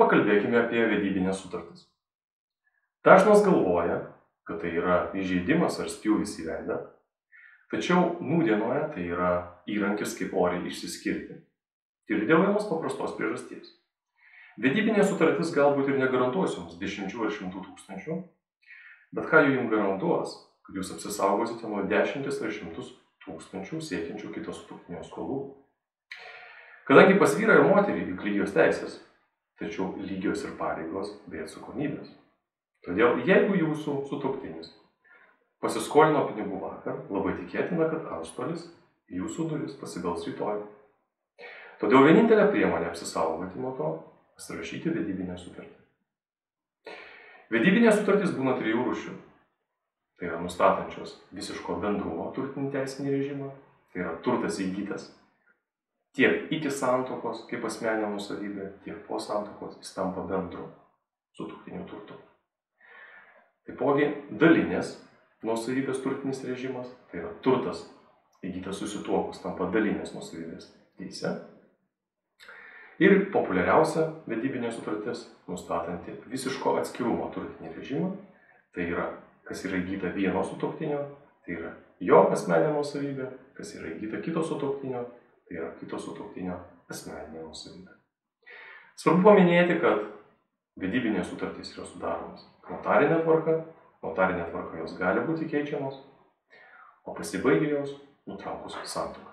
Pakalbėkime apie vedybinės sutartis. Dažnas galvoja, kad tai yra įžeidimas ar spjūvis į veidą, tačiau nūdienoje tai yra įrankis kaip oriai išsiskirti. Ir dėl vienos paprastos priežasties. Vedybinė sutartis galbūt ir negarantuos jums dešimčių ar šimtų tūkstančių, bet ką jums garantuos, kad jūs apsisaugosite nuo dešimtis ar šimtus tūkstančių siekiančių kito sutuoktinio skolų. Kadangi pas vyrą ir moterį juk lygios teisės, tačiau lygios ir pareigos bei atsakomybės. Todėl, jeigu jūsų sutuoktinis pasiskolino pinigų vakar, labai tikėtina, kad antstolis jūsų duris pasibels rytoj. Todėl vienintelė priemonė apsisaugoti nuo to – pasirašyti vedybinę sutartį. Vedybinės sutartys būna trijų rūšių. Tai yra nustatančios visiško bendrumo turtinį teisinį režimą, tai yra turtas įgytas tiek iki santuokos, kaip asmeninė nuosavybė, tiek po santuokos jis tampa bendru sutuoktinių turtu. Taipogi dalinės nuosavybės turtinis režimas, tai yra turtas įgytas susituokus tampa dalinės nuosavybės teise. Ir populiariausia vedybinė sutartis, nustatanti visiško atskirumo turtinį režimą, tai yra, kas yra įgyta vieno sutuoktinio, tai yra jo asmeninė nuosavybė, kas yra įgyta kito sutuoktinio, tai yra kito sutuoktinio asmeninė nuosavybė. Svarbu paminėti, kad vedybinės sutartys yra sudaromas notarinė tvarka jos gali būti keičiamos, o pasibaigia jos nutraukus santuoką.